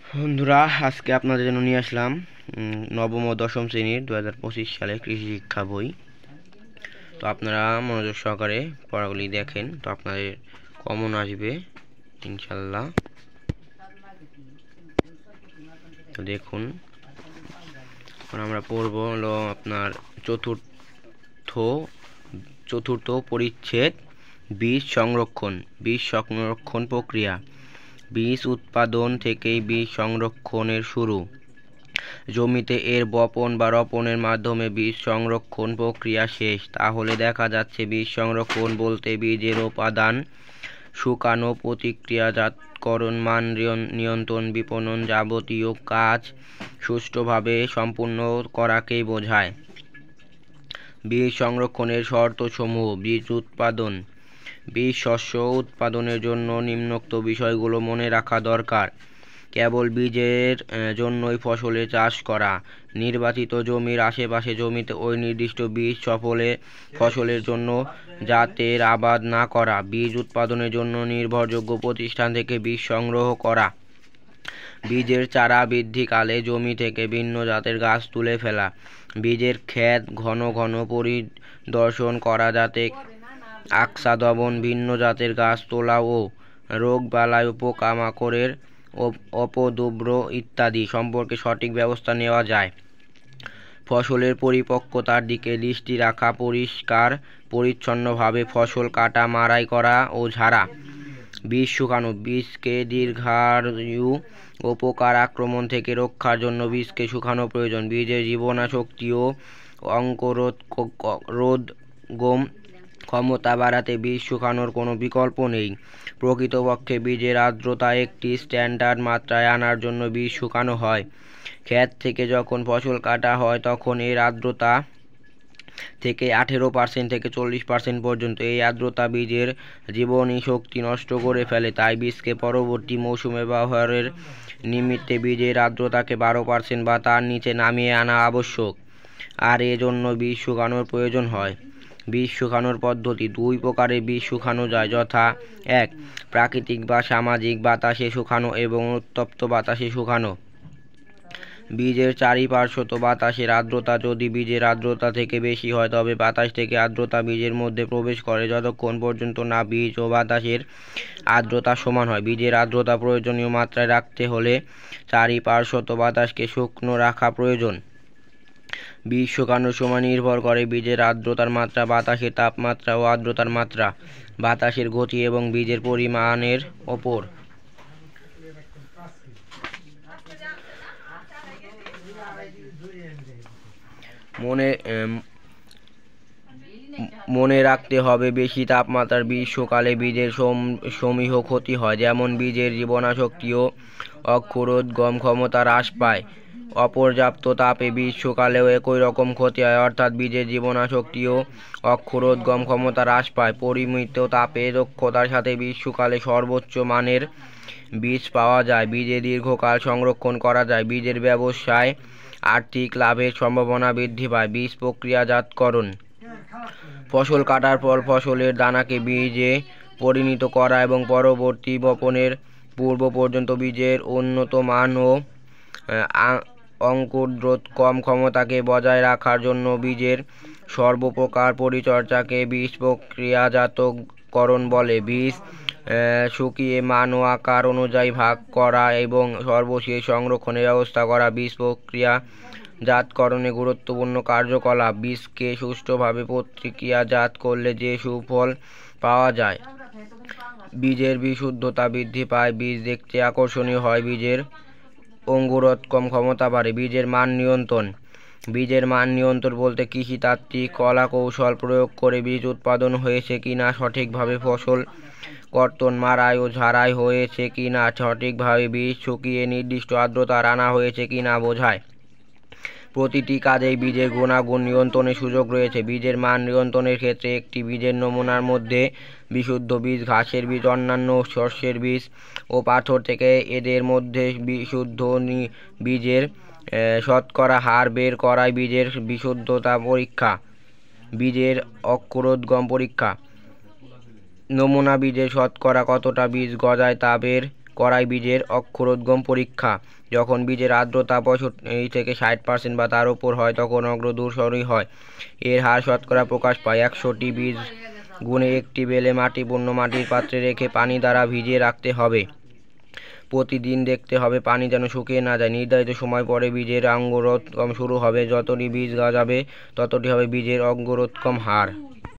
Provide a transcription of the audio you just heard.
বন্ধুরা, আজকে আপনাদের জন্য নিয়ে আসলাম নবম ও দশম শ্রেণীর 2025 সালে কৃষি শিক্ষা বই। তো আপনারা মনোযোগ সহকারে পড়াগুলি দেখেন, তো আপনাদের কমন আসবে ইনশাল্লাহ। তো দেখুন, এখন আমরা পড়ব হলো আপনার চতুর্থ পরিচ্ছেদ, বীজ সংরক্ষণ প্রক্রিয়া। বীজ উৎপাদন থেকেই বীজ সংরক্ষণের শুরু। জমিতে এর বপন বা রোপণের মাধ্যমে বীজ সংরক্ষণ প্রক্রিয়া শেষ। তাহলে দেখা যাচ্ছে বীজ সংরক্ষণ বলতে বীজের উপাদান শুকানো, প্রক্রিয়াজাতকরণ, মান নিয়ন্ত্রণ, বিপণন যাবতীয় কাজ সুষ্ঠুভাবে সম্পূর্ণ করাকেই বোঝায়। বীজ সংরক্ষণের শর্তসমূহ। বীজ উৎপাদন। বীজ শস্য উৎপাদনের জন্য নিম্নোক্ত বিষয়গুলো মনে রাখা দরকার। কেবল বীজের জন্যই ফসলের চাষ করা। নির্বাচিত জমির আশেপাশে জমিতে ওই নির্দিষ্ট বীজ ফসলের জন্য জাতের আবাদ না করা। বীজ উৎপাদনের জন্য নির্ভরযোগ্য প্রতিষ্ঠান থেকে বীজ সংগ্রহ করা। বীজের চারা বৃদ্ধিকালে জমি থেকে ভিন্ন জাতের গাছ তুলে ফেলা। বীজের ক্ষেত ঘন ঘন পরিদর্শন করা, যাতে আচ্ছাদন, ভিন্ন জাতের গাছ তোলা ও রোগবালাই, পোকামাকড়ের অপদ্রব্য ইত্যাদি সম্পর্কে সঠিক ব্যবস্থা নেওয়া যায়। ফসলের পরিপক্কতার দিকে দৃষ্টি রাখা। পরিষ্কার পরিচ্ছন্নভাবে ফসল কাটা, মাড়াই করা ও ঝাড়া। বীজ শুকানো। বীজকে দীর্ঘায়ু ও পোকার আক্রমণ থেকে রক্ষার জন্য বীজকে শুকানো প্রয়োজন। বীজের জীবনীশক্তি ও অঙ্কুরোদ্গম ক্ষমতা বাড়াতে বীজ শুকানোর কোনো বিকল্প নেই। প্রকৃতপক্ষে বীজের আর্দ্রতা একটি স্ট্যান্ডার্ড মাত্রায় আনার জন্য বীজ শুকানো হয়। ক্ষেত থেকে যখন ফসল কাটা হয় তখন এর আর্দ্রতা থেকে 18% থেকে 40% পর্যন্ত। এই আর্দ্রতা বীজের জীবনীশক্তি নষ্ট করে ফেলে। তাই বীজকে পরবর্তী মৌসুমে ব্যবহারের নিমিত্তে বীজের আর্দ্রতাকে 12% বা তার নিচে নামিয়ে আনা আবশ্যক। আর এজন্য বীজ শুকানোর প্রয়োজন হয়। বীজ শুকানোর পদ্ধতি। দুই প্রকারে বীজ শুকানো যায়, যথা: 1. প্রাকৃতিক বা সামাজিক বাতাসে শুকানো এবং উত্তপ্ত বাতাসে শুকানো। বীজের চারিপার্শ্ব বাতাসের আর্দ্রতা যদি বীজের আর্দ্রতা থেকে বেশি হয়, তবে বাতাস থেকে আর্দ্রতা বীজের মধ্যে প্রবেশ করে যতক্ষণ পর্যন্ত না বীজ ও বাতাসের আর্দ্রতা সমান হয়। বীজের আর্দ্রতা প্রয়োজনীয় মাত্রায় রাখতে হলে চারিপার্শ্ব বাতাসকে শুকনো রাখা প্রয়োজন। বীজ শুকানোর সময় নির্ভর করে বীজের আর্দ্রতার মাত্রা, বাতাসের তাপমাত্রা ও আর্দ্রতার মাত্রা, বাতাসের গতি এবং বীজের পরিমাণের ওপর। মনে রাখতে হবে, বেশি তাপমাত্রার বীজ শুকালে বীজের সমূহ ক্ষতি হয়, যেমন বীজের জীবনীশক্তি ও অঙ্কুরোদ্গম ক্ষমতা হ্রাস পায়। অপর্যাপ্ত তাপে বীজ শুকালেও একই রকম ক্ষতি হয়, অর্থাৎ বীজের জীবনীশক্তি ও অঙ্কুরোদ্গম ক্ষমতা হ্রাস পায়। পরিমিত তাপে দক্ষতার সাথে বীজ শুকালে সর্বোচ্চ মানের বীজ পাওয়া যায়। বীজে দীর্ঘকাল সংরক্ষণ করা যায়। বীজের ব্যবসায় আর্থিক লাভের সম্ভাবনা বৃদ্ধি পায়। বীজ প্রক্রিয়াজাতকরণ। ফসল কাটার পর ফসলের দানাকে বীজে পরিণত করা এবং পরবর্তী বপনের পূর্ব পর্যন্ত বীজের উন্নত মান ও অঙ্কুরোদ্গম ক্ষমতাকে বজায় রাখার জন্য বীজের সর্বপ্রকার পরিচর্যাকে বীজ প্রক্রিয়াজাতকরণ বলে। বীজ শুকিয়ে মান ও আকার অনুযায়ী ভাগ করা এবং সর্বশেষ সংরক্ষণের ব্যবস্থা করা বীজ প্রক্রিয়াজাতকরণে গুরুত্বপূর্ণ কার্যকলাপ। বীজকে সুষ্ঠুভাবে প্রক্রিয়াজাত করলে যে সুফল পাওয়া যায়। বীজের বিশুদ্ধতা বৃদ্ধি পায়, বীজ দেখতে আকর্ষণীয় হয়, বীজের অঙ্কুরোদ্গম ক্ষমতা বাড়ে। বীজের মান নিয়ন্ত্রণ। বীজের মান নিয়ন্ত্রণ বলতে কৃষিতাত্ত্বিক কলাকৌশল প্রয়োগ করে বীজ উৎপাদন হয়েছে কিনা, সঠিকভাবে ফসল কর্তন, মাড়াই ও ঝাড়াই হয়েছে কিনা, সঠিকভাবে বীজ শুকিয়ে নির্দিষ্ট আর্দ্রতা আনা হয়েছে কিনা বোঝায়। প্রতিটি কাজেই বীজের গুণাগুণ নিয়ন্ত্রণের সুযোগ রয়েছে। বীজের মান নিয়ন্ত্রণের ক্ষেত্রে একটি বীজের নমুনার মধ্যে বিশুদ্ধ বীজ, ঘাসের বীজ, অন্যান্য শস্যের বীজ ও পাথর থেকে এদের মধ্যে বিশুদ্ধ বীজের শতকরা হার বের করাই বীজের বিশুদ্ধতা পরীক্ষা। বীজের অঙ্কুরোদ্গম পরীক্ষা। নমুনা বীজের শতকরা কতটা বীজ গজায় তা বের কড়াই বীজের অঙ্কুরোদ্গম পরীক্ষা। যখন বীজের আর্দ্রতা 65 থেকে 60% বা তার উপর হয় তখন অগ্রদূষণই হয়। এর হার শতকরা প্রকাশ পায়। 100টি বীজ গুণে একটি বেলে মাটি পূর্ণ মাটির পাত্রে রেখে পানি দ্বারা ভিজিয়ে রাখতে হবে। প্রতিদিন দেখতে হবে পানি যেন শুকিয়ে না যায়। নির্ধারিত সময় পরে বীজের অঙ্কুরোদ্গম শুরু হবে। যতটি বীজ গজাবে ততটি হবে বীজের অঙ্কুরোদ্গম হার।